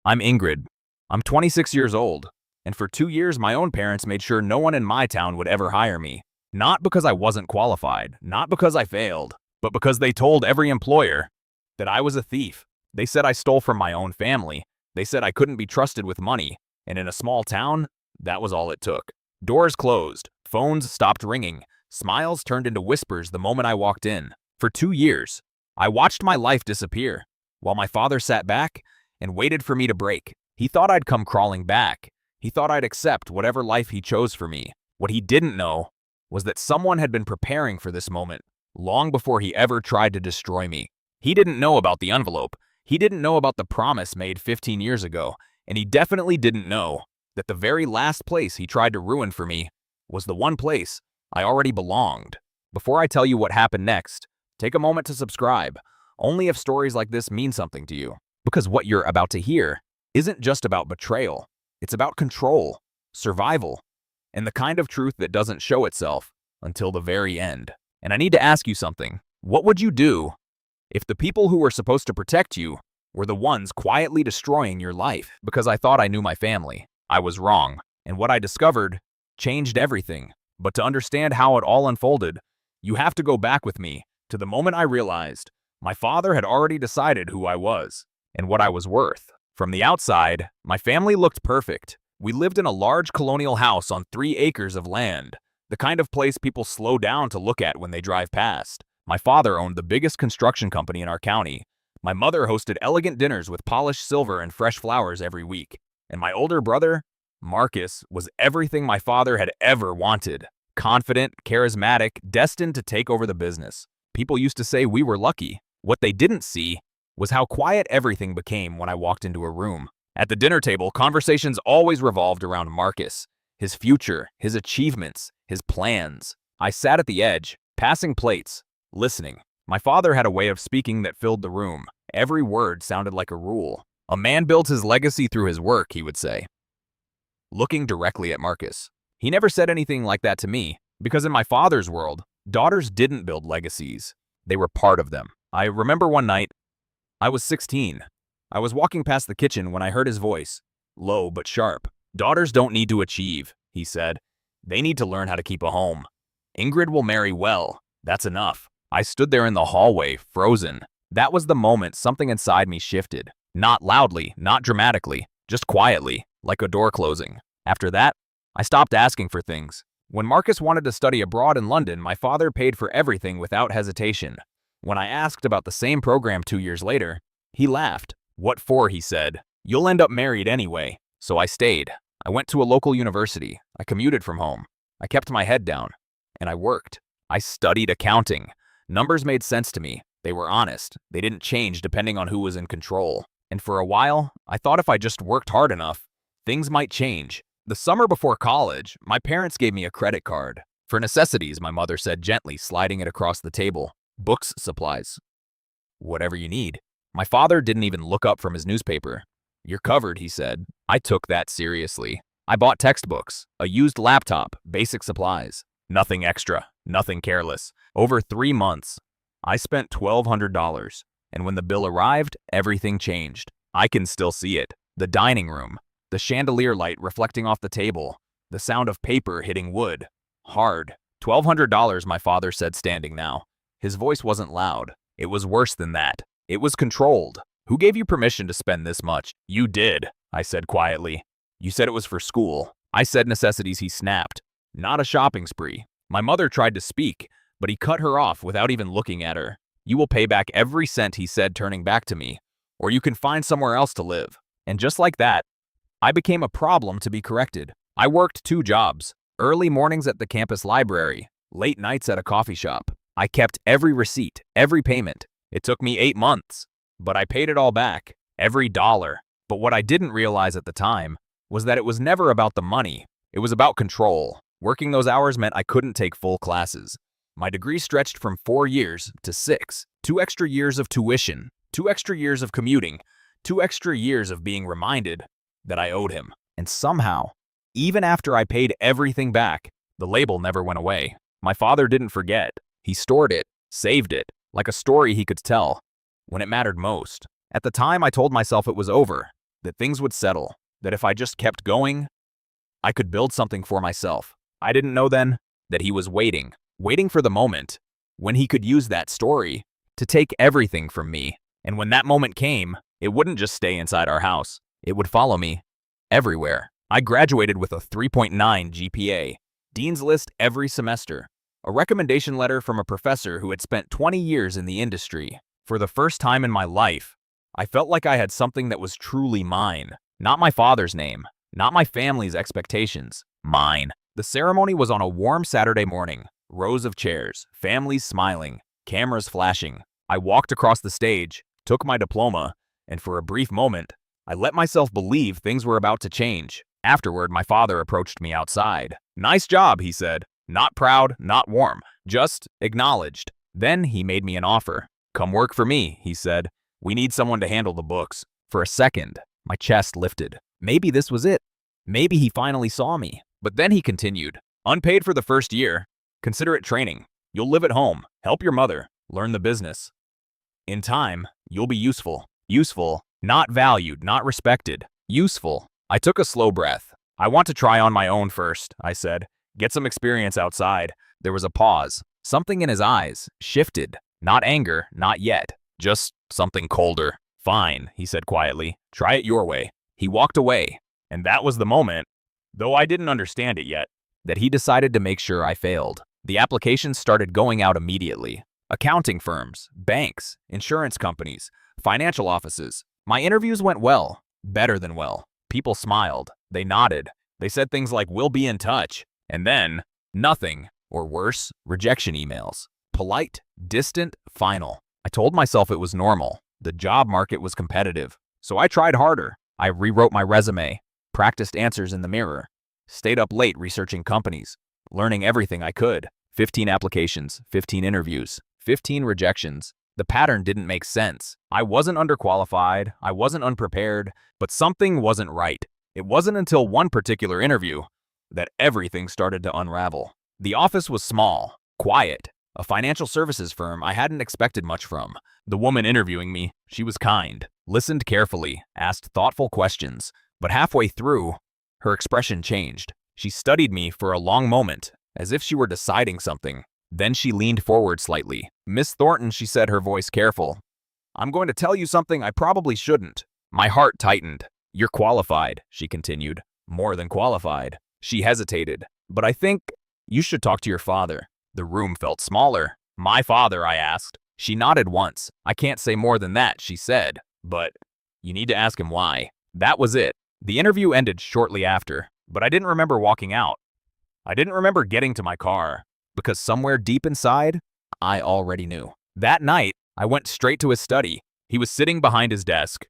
I'm Ingrid. I'm 26 years old, and for 2 years my own parents made sure no one in my town would ever hire me. Not because I wasn't qualified, not because I failed, but because they told every employer that I was a thief. They said I stole from my own family. They said I couldn't be trusted with money, and in a small town, that was all it took. Doors closed, phones stopped ringing, smiles turned into whispers the moment I walked in. For 2 years, I watched my life disappear, while my father sat back and waited for me to break. He thought I'd come crawling back. He thought I'd accept whatever life he chose for me. What he didn't know was that someone had been preparing for this moment long before he ever tried to destroy me. He didn't know about the envelope. He didn't know about the promise made 15 years ago, and he definitely didn't know that the very last place he tried to ruin for me was the one place I already belonged. Before I tell you what happened next, take a moment to subscribe, only if stories like this mean something to you. Because what you're about to hear isn't just about betrayal. It's about control, survival, and the kind of truth that doesn't show itself until the very end. And I need to ask you something. What would you do if the people who were supposed to protect you were the ones quietly destroying your life? Because I thought I knew my family. I was wrong. And what I discovered changed everything. But to understand how it all unfolded, you have to go back with me to the moment I realized my father had already decided who I was and what I was worth. From the outside, my family looked perfect. We lived in a large colonial house on 3 acres of land, the kind of place people slow down to look at when they drive past. My father owned the biggest construction company in our county. My mother hosted elegant dinners with polished silver and fresh flowers every week. And my older brother, Marcus, was everything my father had ever wanted. Confident, charismatic, destined to take over the business. People used to say we were lucky. What they didn't see was how quiet everything became when I walked into a room. At the dinner table, conversations always revolved around Marcus, his future, his achievements, his plans. I sat at the edge, passing plates, listening. My father had a way of speaking that filled the room. Every word sounded like a rule. A man builds his legacy through his work, he would say. Looking directly at Marcus. He never said anything like that to me, because in my father's world, daughters didn't build legacies. They were part of them. I remember one night, I was 16. I was walking past the kitchen when I heard his voice, low but sharp. Daughters don't need to achieve, he said. They need to learn how to keep a home. Ingrid will marry well. That's enough. I stood there in the hallway, frozen. That was the moment something inside me shifted. Not loudly, not dramatically, just quietly, like a door closing. After that, I stopped asking for things. When Marcus wanted to study abroad in London, my father paid for everything without hesitation. When I asked about the same program 2 years later, he laughed. What for, he said. You'll end up married anyway. So I stayed. I went to a local university. I commuted from home. I kept my head down. And I worked. I studied accounting. Numbers made sense to me. They were honest. They didn't change depending on who was in control. And for a while, I thought if I just worked hard enough, things might change. The summer before college, my parents gave me a credit card. For necessities, my mother said gently, sliding it across the table. Books, supplies. Whatever you need. My father didn't even look up from his newspaper. You're covered, he said. I took that seriously. I bought textbooks, a used laptop, basic supplies. Nothing extra, nothing careless. Over 3 months, I spent $1,200. And when the bill arrived, everything changed. I can still see it. The dining room, the chandelier light reflecting off the table, the sound of paper hitting wood. Hard. $1,200, my father said, standing now. His voice wasn't loud. It was worse than that. It was controlled. Who gave you permission to spend this much? You did, I said quietly. You said it was for school. I said necessities, he snapped. Not a shopping spree. My mother tried to speak, but he cut her off without even looking at her. You will pay back every cent, he said, turning back to me, or you can find somewhere else to live. And just like that, I became a problem to be corrected. I worked 2 jobs, early mornings at the campus library, late nights at a coffee shop. I kept every receipt, every payment. It took me 8 months, but I paid it all back, every dollar. But what I didn't realize at the time was that it was never about the money. It was about control. Working those hours meant I couldn't take full classes. My degree stretched from 4 years to 6. 2 extra years of tuition, 2 extra years of commuting, 2 extra years of being reminded that I owed him. And somehow, even after I paid everything back, the label never went away. My father didn't forget. He stored it, saved it, like a story he could tell when it mattered most. At the time, I told myself it was over, that things would settle, that if I just kept going, I could build something for myself. I didn't know then that he was waiting for the moment when he could use that story to take everything from me. And when that moment came, it wouldn't just stay inside our house. It would follow me everywhere. I graduated with a 3.9 GPA, Dean's List every semester, a recommendation letter from a professor who had spent 20 years in the industry. For the first time in my life, I felt like I had something that was truly mine. Not my father's name, not my family's expectations, mine. The ceremony was on a warm Saturday morning. Rows of chairs, families smiling, cameras flashing. I walked across the stage, took my diploma, and for a brief moment, I let myself believe things were about to change. Afterward, my father approached me outside. "Nice job," he said. Not proud, not warm, just acknowledged. Then he made me an offer. "Come work for me," he said. "We need someone to handle the books." For a second, my chest lifted. Maybe this was it. Maybe he finally saw me. But then he continued. "Unpaid for the first year. Consider it training. You'll live at home, help your mother, learn the business. In time, you'll be useful. Useful, not valued, not respected. Useful." I took a slow breath. "I want to try on my own first," I said. "Get some experience outside." There was a pause. Something in his eyes shifted. Not anger, not yet. Just something colder. "Fine," he said quietly. "Try it your way." He walked away. And that was the moment, though I didn't understand it yet, that he decided to make sure I failed. The applications started going out immediately. Accounting firms, banks, insurance companies, financial offices. My interviews went well, better than well. People smiled. They nodded. They said things like, "We'll be in touch." And then, nothing, or worse, rejection emails. Polite, distant, final. I told myself it was normal. The job market was competitive. So I tried harder. I rewrote my resume, practiced answers in the mirror, stayed up late researching companies, learning everything I could. 15 applications, 15 interviews, 15 rejections. The pattern didn't make sense. I wasn't underqualified, I wasn't unprepared, but something wasn't right. It wasn't until one particular interview that everything started to unravel. The office was small, quiet, a financial services firm I hadn't expected much from. The woman interviewing me, she was kind, listened carefully, asked thoughtful questions, but halfway through, her expression changed. She studied me for a long moment, as if she were deciding something. Then she leaned forward slightly. "Miss Thornton," she said, her voice careful. "I'm going to tell you something I probably shouldn't." My heart tightened. "You're qualified," she continued. "More than qualified." She hesitated. "But I think you should talk to your father." The room felt smaller. "My father?" I asked. She nodded once. "I can't say more than that," she said. "But you need to ask him why." That was it. The interview ended shortly after, but I didn't remember walking out. I didn't remember getting to my car, because somewhere deep inside, I already knew. That night, I went straight to his study. He was sitting behind his desk,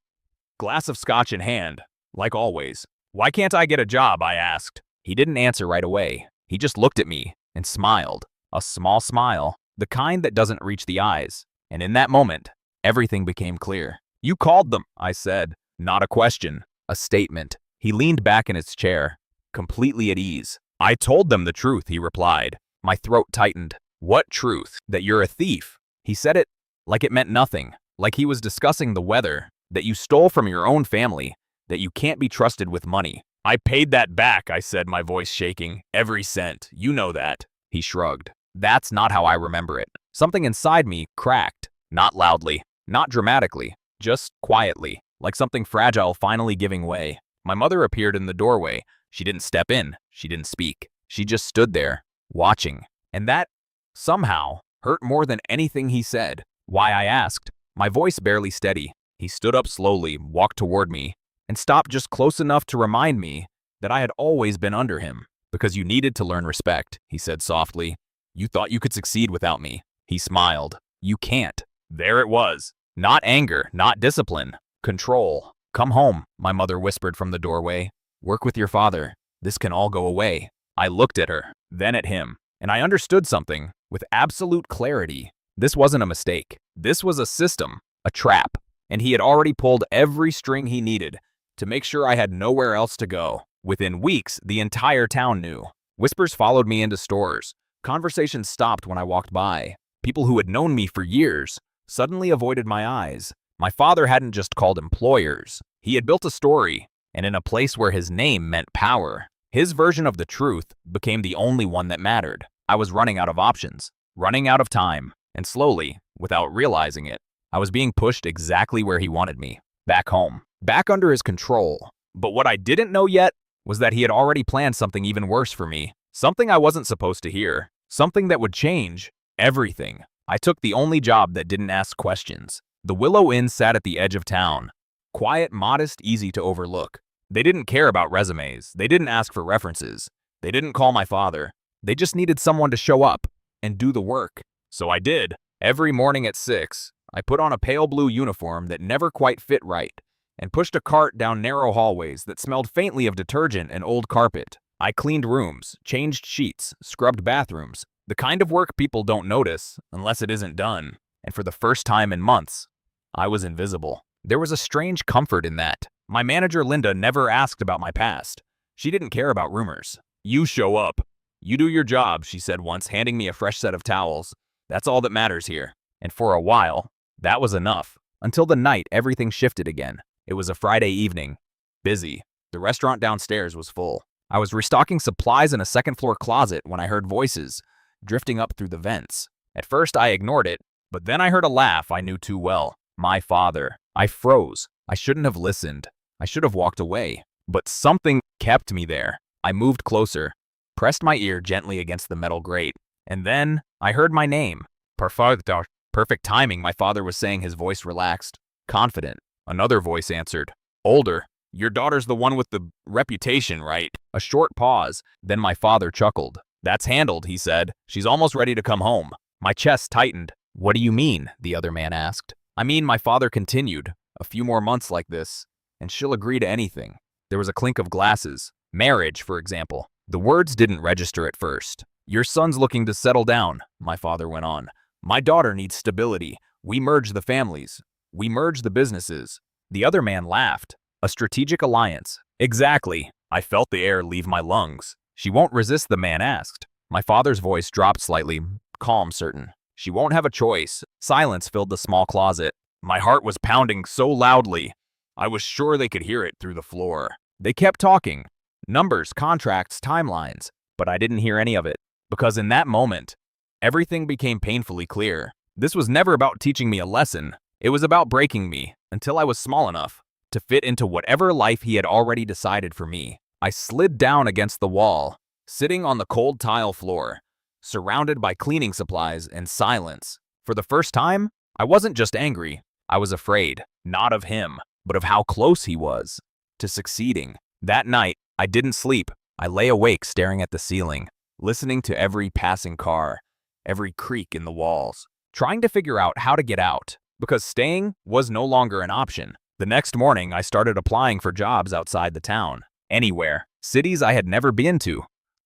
glass of scotch in hand, like always. "Why can't I get a job?" I asked. He didn't answer right away. He just looked at me and smiled. A small smile, the kind that doesn't reach the eyes. And in that moment, everything became clear. "You called them," I said. Not a question, a statement. He leaned back in his chair, completely at ease. "I told them the truth," he replied. My throat tightened. "What truth? That you're a thief?" He said it like it meant nothing, like he was discussing the weather, that you stole from your own family, that you can't be trusted with money. "I paid that back," I said, my voice shaking. "Every cent. You know that." He shrugged. "That's not how I remember it." Something inside me cracked, not loudly, not dramatically, just quietly, like something fragile finally giving way. My mother appeared in the doorway. She didn't step in. She didn't speak. She just stood there, watching. And that, somehow, hurt more than anything he said. "Why?" I asked, my voice barely steady. He stood up slowly, walked toward me, and stopped just close enough to remind me that I had always been under him. "Because you needed to learn respect," he said softly. "You thought you could succeed without me." He smiled. "You can't." There it was. Not anger, not discipline. Control. "Come home," my mother whispered from the doorway. "Work with your father. This can all go away." I looked at her, then at him, and I understood something with absolute clarity. This wasn't a mistake. This was a system, a trap, and he had already pulled every string he needed to make sure I had nowhere else to go. Within weeks, the entire town knew. Whispers followed me into stores. Conversations stopped when I walked by. People who had known me for years suddenly avoided my eyes. My father hadn't just called employers. He had built a story, and in a place where his name meant power. His version of the truth became the only one that mattered. I was running out of options, running out of time, and slowly, without realizing it, I was being pushed exactly where he wanted me, back home, back under his control. But what I didn't know yet was that he had already planned something even worse for me, something I wasn't supposed to hear, something that would change everything. I took the only job that didn't ask questions. The Willow Inn sat at the edge of town, quiet, modest, easy to overlook. They didn't care about resumes. They didn't ask for references. They didn't call my father. They just needed someone to show up and do the work. So I did. Every morning at 6, I put on a pale blue uniform that never quite fit right and pushed a cart down narrow hallways that smelled faintly of detergent and old carpet. I cleaned rooms, changed sheets, scrubbed bathrooms, the kind of work people don't notice unless it isn't done. And for the first time in months, I was invisible. There was a strange comfort in that. My manager, Linda, never asked about my past. She didn't care about rumors. You show up. You do your job, she said once, handing me a fresh set of towels. That's all that matters here. And for a while, that was enough. Until the night, everything shifted again. It was a Friday evening. Busy. The restaurant downstairs was full. I was restocking supplies in a second-floor closet when I heard voices drifting up through the vents. At first, I ignored it, but then I heard a laugh I knew too well. My father. I froze. I shouldn't have listened. I should have walked away. But something kept me there. I moved closer, pressed my ear gently against the metal grate, and then I heard my name. Perfect timing, my father was saying, his voice relaxed, confident. Another voice answered. Older. Your daughter's the one with the reputation, right? A short pause. Then my father chuckled. That's handled, he said. She's almost ready to come home. My chest tightened. What do you mean? The other man asked. I mean, my father continued. A few more months like this, and she'll agree to anything. There was a clink of glasses. Marriage, for example. The words didn't register at first. Your son's looking to settle down, my father went on. My daughter needs stability. We merge the families. We merge the businesses. The other man laughed. A strategic alliance. Exactly. I felt the air leave my lungs. She won't resist, the man asked. My father's voice dropped slightly, calm, certain. She won't have a choice. Silence filled the small closet. My heart was pounding so loudly, I was sure they could hear it through the floor. They kept talking. Numbers, contracts, timelines. But I didn't hear any of it. Because in that moment, everything became painfully clear. This was never about teaching me a lesson. It was about breaking me, until I was small enough to fit into whatever life he had already decided for me. I slid down against the wall, sitting on the cold tile floor, surrounded by cleaning supplies and silence. For the first time, I wasn't just angry. I was afraid, not of him, but of how close he was to succeeding. That night, I didn't sleep. I lay awake staring at the ceiling, listening to every passing car, every creak in the walls, trying to figure out how to get out, because staying was no longer an option. The next morning, I started applying for jobs outside the town, anywhere, cities I had never been to,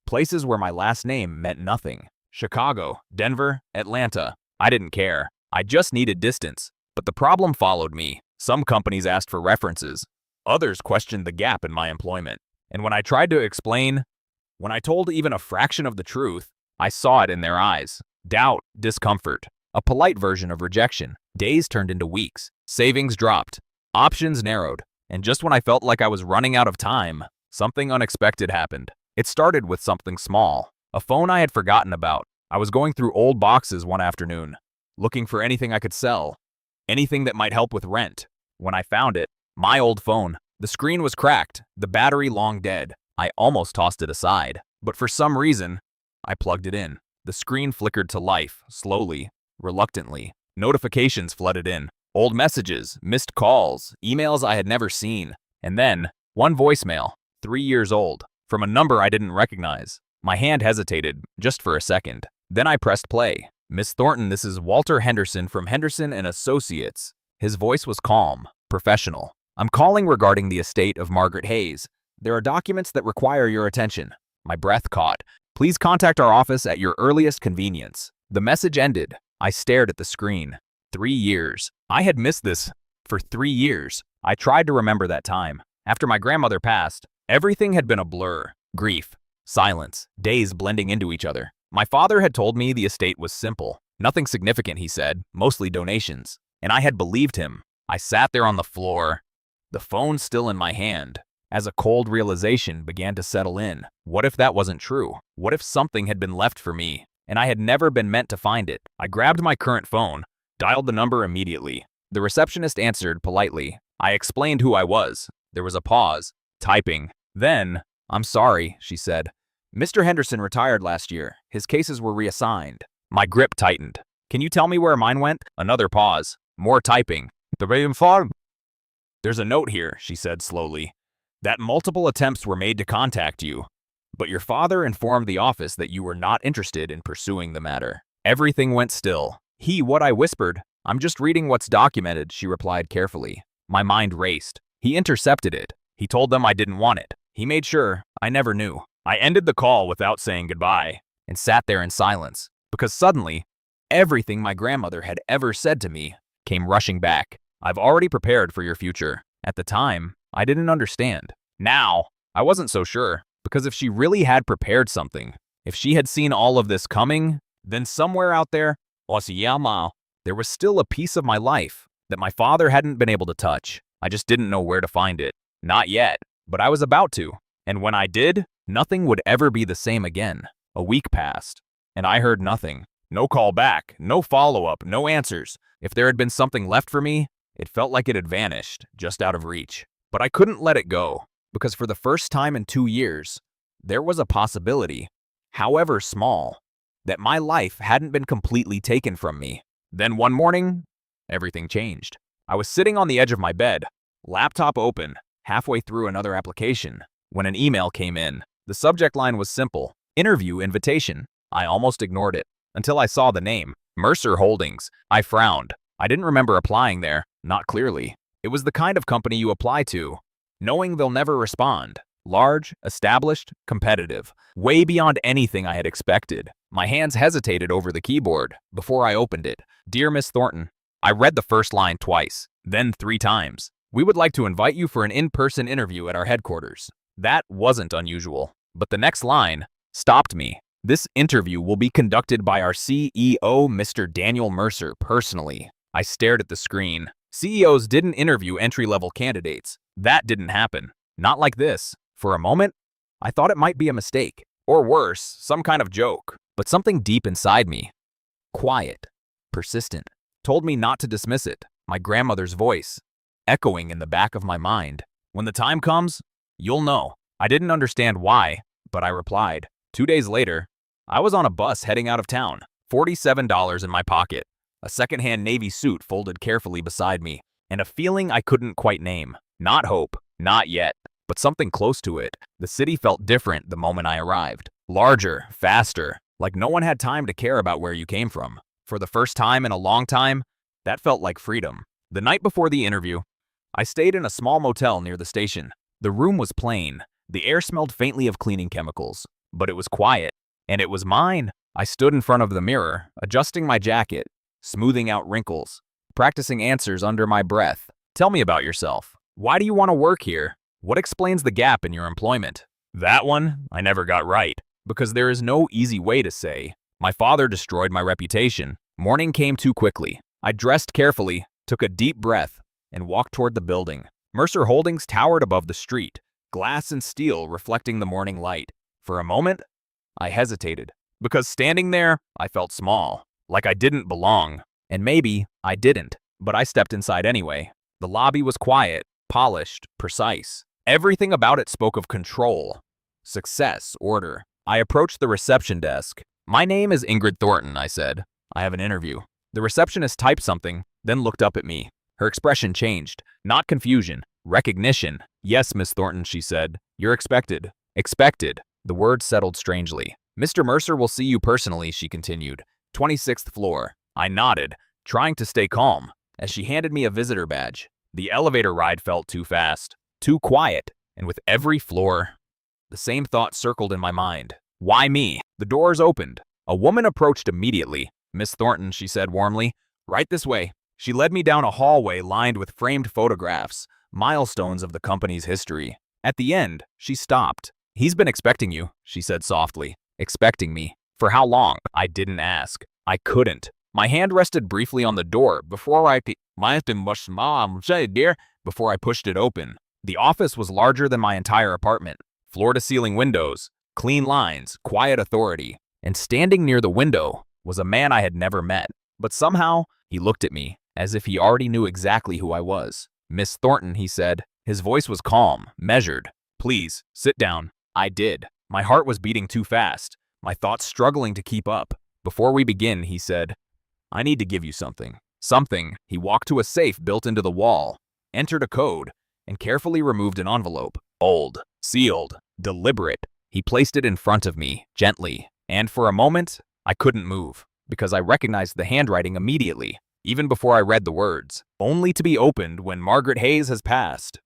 places where my last name meant nothing. Chicago, Denver, Atlanta. I didn't care. I just needed distance. But the problem followed me. Some companies asked for references. Others questioned the gap in my employment. And when I tried to explain, when I told even a fraction of the truth, I saw it in their eyes. Doubt, discomfort, a polite version of rejection. Days turned into weeks. Savings dropped. Options narrowed. And just when I felt like I was running out of time, something unexpected happened. It started with something small. A phone I had forgotten about. I was going through old boxes one afternoon, looking for anything I could sell, anything that might help with rent. When I found it, my old phone, the screen was cracked, the battery long dead. I almost tossed it aside, but for some reason, I plugged it in. The screen flickered to life, slowly, reluctantly. Notifications flooded in. Old messages, missed calls, emails I had never seen. And then, one voicemail, 3 years old, from a number I didn't recognize. My hand hesitated, just for a second. Then I pressed play. Miss Thornton, this is Walter Henderson from Henderson and Associates. His voice was calm, professional. I'm calling regarding the estate of Margaret Hayes. There are documents that require your attention. My breath caught. Please contact our office at your earliest convenience. The message ended. I stared at the screen. 3 years. I had missed this for 3 years. I tried to remember that time. After my grandmother passed, everything had been a blur. Grief, silence, days blending into each other. My father had told me the estate was simple. Nothing significant, he said, mostly donations. And I had believed him. I sat there on the floor, the phone still in my hand, as a cold realization began to settle in. What if that wasn't true? What if something had been left for me, and I had never been meant to find it? I grabbed my current phone, dialed the number immediately. The receptionist answered politely. I explained who I was. There was a pause, typing. Then, "I'm sorry," she said. "Mr. Henderson retired last year. His cases were reassigned." My grip tightened. "Can you tell me where mine went?" Another pause. More typing. "There's a note here," she said slowly, "that multiple attempts were made to contact you, but your father informed the office that you were not interested in pursuing the matter." Everything went still. What I whispered. "I'm just reading what's documented," she replied carefully. My mind raced. He intercepted it. He told them I didn't want it. He made sure I never knew. I ended the call without saying goodbye and sat there in silence, because suddenly, everything my grandmother had ever said to me came rushing back. "I've already prepared for your future." At the time, I didn't understand. Now, I wasn't so sure, because if she really had prepared something, if she had seen all of this coming, then somewhere out there, there was still a piece of my life that my father hadn't been able to touch. I just didn't know where to find it. Not yet, but I was about to. And when I did, nothing would ever be the same again. A week passed, and I heard nothing. No call back, no follow-up, no answers. If there had been something left for me, it felt like it had vanished, just out of reach. But I couldn't let it go, because for the first time in 2 years, there was a possibility, however small, that my life hadn't been completely taken from me. Then one morning, everything changed. I was sitting on the edge of my bed, laptop open, halfway through another application, when an email came in. The subject line was simple: interview invitation. I almost ignored it, until I saw the name, Mercer Holdings. I frowned. I didn't remember applying there, not clearly. It was the kind of company you apply to, knowing they'll never respond. Large, established, competitive, way beyond anything I had expected. My hands hesitated over the keyboard before I opened it. "Dear Miss Thornton," I read the first line twice, then 3 times. "We would like to invite you for an in-person interview at our headquarters." That wasn't unusual, but the next line stopped me. "This interview will be conducted by our CEO, Mr. Daniel Mercer, personally." I stared at the screen. CEOs didn't interview entry-level candidates. That didn't happen. Not like this. For a moment, I thought it might be a mistake, or worse, some kind of joke. But something deep inside me, quiet, persistent, told me not to dismiss it. My grandmother's voice, echoing in the back of my mind. "When the time comes, you'll know." I didn't understand why, but I replied. 2 days later, I was on a bus heading out of town, $47 in my pocket, a secondhand navy suit folded carefully beside me, and a feeling I couldn't quite name. Not hope, not yet, but something close to it. The city felt different the moment I arrived. Larger, faster, like no one had time to care about where you came from. For the first time in a long time, that felt like freedom. The night before the interview, I stayed in a small motel near the station. The room was plain. The air smelled faintly of cleaning chemicals, but it was quiet, and it was mine. I stood in front of the mirror, adjusting my jacket, smoothing out wrinkles, practicing answers under my breath. "Tell me about yourself. Why do you want to work here? What explains the gap in your employment?" That one, I never got right, because there is no easy way to say. My father destroyed my reputation. Morning came too quickly. I dressed carefully, took a deep breath, and walked toward the building. Mercer Holdings towered above the street, glass and steel reflecting the morning light. For a moment, I hesitated, because standing there, I felt small, like I didn't belong. And maybe I didn't, but I stepped inside anyway. The lobby was quiet, polished, precise. Everything about it spoke of control, success, order. I approached the reception desk. "My name is Ingrid Thornton," I said. "I have an interview." The receptionist typed something, then looked up at me. Her expression changed. Not confusion, recognition. "Yes, Miss Thornton," she said. "You're expected." Expected. The word settled strangely. "Mr. Mercer will see you personally," she continued. 26th floor. I nodded, trying to stay calm, as she handed me a visitor badge. The elevator ride felt too fast, too quiet, and with every floor, the same thought circled in my mind. Why me? The doors opened. A woman approached immediately. "Miss Thornton," she said warmly. "Right this way." She led me down a hallway lined with framed photographs, milestones of the company's history. At the end, she stopped. "He's been expecting you," she said softly. Expecting me. For how long? I didn't ask. I couldn't. My hand rested briefly on the door before I pushed it open. The office was larger than my entire apartment. Floor-to-ceiling windows, clean lines, quiet authority. And standing near the window was a man I had never met. But somehow, he looked at me, as if he already knew exactly who I was. "Miss Thornton," he said. His voice was calm, measured. "Please, sit down." I did. My heart was beating too fast, my thoughts struggling to keep up. "Before we begin," he said, "I need to give you something." Something. He walked to a safe built into the wall, entered a code, and carefully removed an envelope. Old, sealed, deliberate. He placed it in front of me, gently, and for a moment, I couldn't move, because I recognized the handwriting immediately, even before I read the words. "Only to be opened when Margaret Hayes has passed.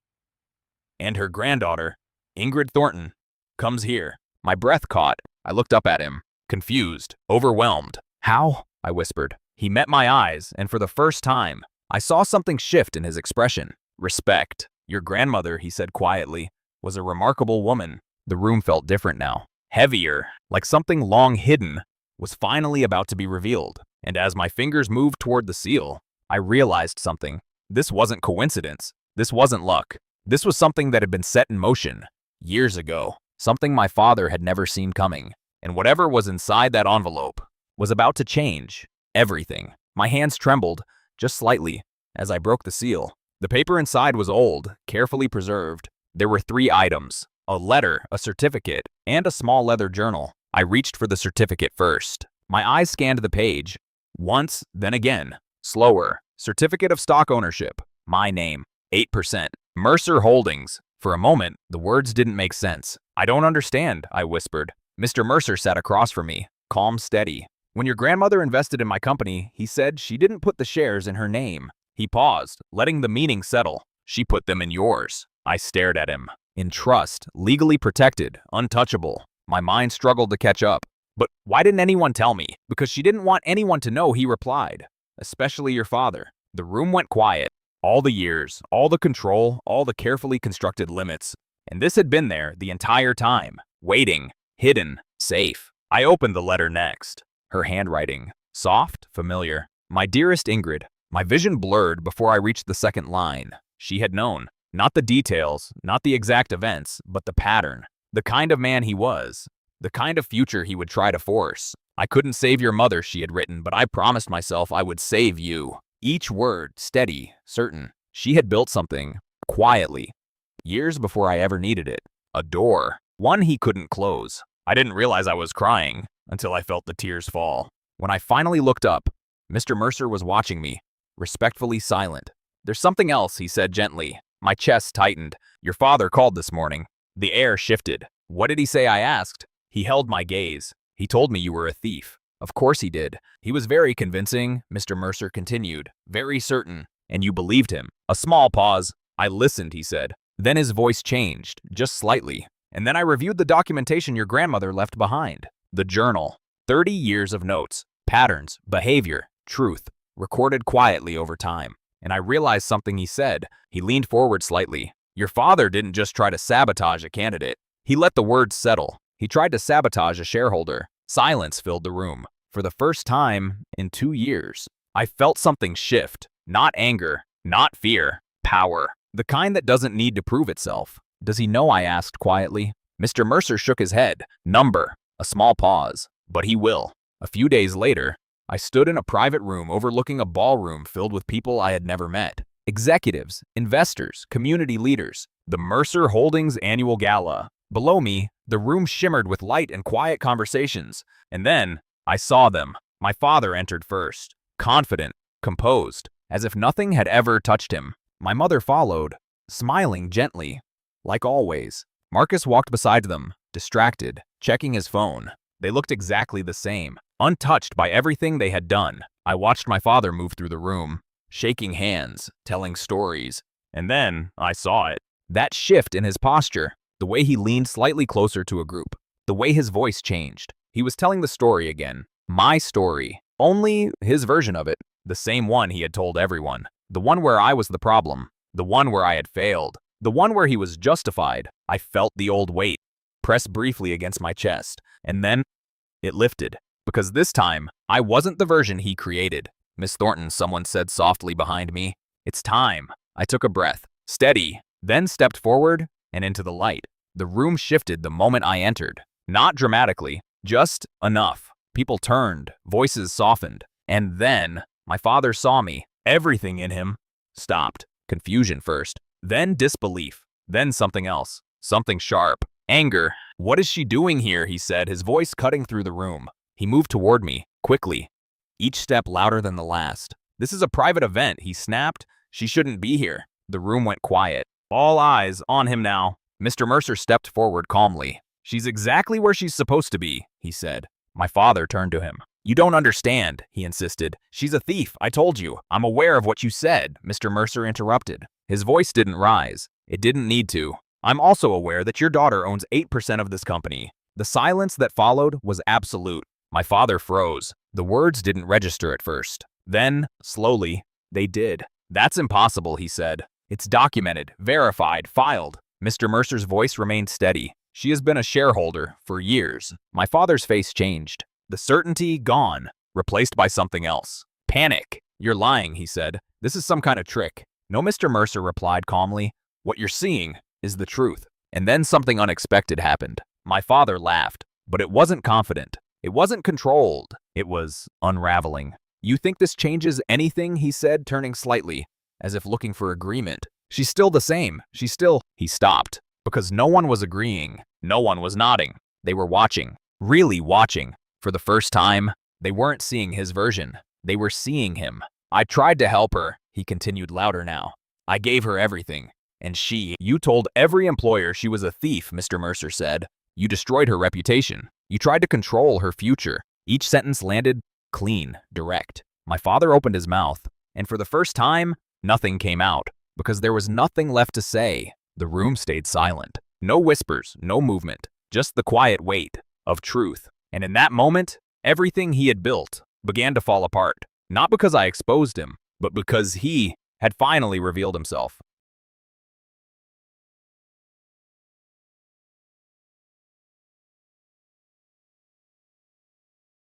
And her granddaughter, Ingrid Thornton, comes here." My breath caught. I looked up at him, confused, overwhelmed. "How?" I whispered. He met my eyes, and for the first time, I saw something shift in his expression. "Respect. Your grandmother," he said quietly, "was a remarkable woman." The room felt different now. Heavier, like something long hidden, was finally about to be revealed. And as my fingers moved toward the seal, I realized something. This wasn't coincidence. This wasn't luck. This was something that had been set in motion years ago. Something my father had never seen coming. And whatever was inside that envelope was about to change everything. My hands trembled, just slightly, as I broke the seal. The paper inside was old, carefully preserved. There were 3 items: a letter, a certificate, and a small leather journal. I reached for the certificate first. My eyes scanned the page. Once, then again. Slower. Certificate of stock ownership. My name. 8%. Mercer Holdings. For a moment, the words didn't make sense. "I don't understand," I whispered. Mr. Mercer sat across from me, calm, steady. "When your grandmother invested in my company," he said, "she didn't put the shares in her name." He paused, letting the meaning settle. "She put them in yours." I stared at him. In trust, legally protected, untouchable. My mind struggled to catch up. "But why didn't anyone tell me?" "Because she didn't want anyone to know," he replied. "Especially your father." The room went quiet. All the years, all the control, all the carefully constructed limits. And this had been there the entire time. Waiting, hidden, safe. I opened the letter next. Her handwriting. Soft, familiar. "My dearest Ingrid." My vision blurred before I reached the second line. She had known. Not the details, not the exact events, but the pattern. The kind of man he was. The kind of future he would try to force. "I couldn't save your mother," she had written, "but I promised myself I would save you." Each word, steady, certain. She had built something, quietly, years before I ever needed it. A door. One he couldn't close. I didn't realize I was crying until I felt the tears fall. When I finally looked up, Mr. Mercer was watching me, respectfully silent. "There's something else," he said gently. My chest tightened. "Your father called this morning." The air shifted. "What did he say?" I asked. He held my gaze. "He told me you were a thief." "Of course he did. He was very convincing," Mr. Mercer continued. "Very certain. And you believed him." A small pause. "I listened," he said. Then his voice changed, just slightly. "And then I reviewed the documentation your grandmother left behind. The journal. 30 years of notes, patterns, behavior, truth, recorded quietly over time. And I realized something he said." He leaned forward slightly. "Your father didn't just try to sabotage a candidate. He let the words settle. He tried to sabotage a shareholder." Silence filled the room. For the first time in 2 years, I felt something shift. Not anger, not fear, power. The kind that doesn't need to prove itself. "Does he know?" I asked quietly. Mr. Mercer shook his head. "Number." A small pause. "But he will." A few days later, I stood in a private room overlooking a ballroom filled with people I had never met. Executives, investors, community leaders. The Mercer Holdings annual gala. Below me, the room shimmered with light and quiet conversations. And then, I saw them. My father entered first. Confident, composed, as if nothing had ever touched him. My mother followed, smiling gently, like always. Marcus walked beside them, distracted, checking his phone. They looked exactly the same, untouched by everything they had done. I watched my father move through the room, shaking hands, telling stories. And then I saw it. That shift in his posture, the way he leaned slightly closer to a group, the way his voice changed. He was telling the story again. My story. Only his version of it. The same one he had told everyone. The one where I was the problem. The one where I had failed. The one where he was justified. I felt the old weight press briefly against my chest, and then it lifted. Because this time, I wasn't the version he created. Miss Thornton, someone said softly behind me. It's time. I took a breath, steady, then stepped forward and into the light. The room shifted the moment I entered. Not dramatically, just enough. People turned, voices softened, and then my father saw me. Everything in him stopped. Confusion first, then disbelief, then something else, something sharp. Anger. What is she doing here? He said, his voice cutting through the room. He moved toward me, quickly, each step louder than the last. This is a private event, he snapped. She shouldn't be here. The room went quiet. All eyes on him now. Mr. Mercer stepped forward calmly. She's exactly where she's supposed to be, he said. My father turned to him. You don't understand, he insisted. She's a thief, I told you. I'm aware of what you said, Mr. Mercer interrupted. His voice didn't rise. It didn't need to. I'm also aware that your daughter owns 8% of this company. The silence that followed was absolute. My father froze. The words didn't register at first. Then, slowly, they did. That's impossible, he said. It's documented, verified, filed. Mr. Mercer's voice remained steady. She has been a shareholder for years. My father's face changed. The certainty gone, replaced by something else. Panic. You're lying, he said. This is some kind of trick. No, Mr. Mercer replied calmly. What you're seeing is the truth. And then something unexpected happened. My father laughed, but it wasn't confident. It wasn't controlled. It was unraveling. You think this changes anything? He said, turning slightly, as if looking for agreement. She's still the same. He stopped, because no one was agreeing. No one was nodding. They were watching, really watching. For the first time, they weren't seeing his version. They were seeing him. I tried to help her, he continued louder now. I gave her everything. And you told every employer she was a thief, Mr. Mercer said. You destroyed her reputation. You tried to control her future. Each sentence landed clean, direct. My father opened his mouth, and for the first time, nothing came out, because there was nothing left to say. The room stayed silent. No whispers, no movement, just the quiet weight of truth. And in that moment, everything he had built began to fall apart. Not because I exposed him, but because he had finally revealed himself.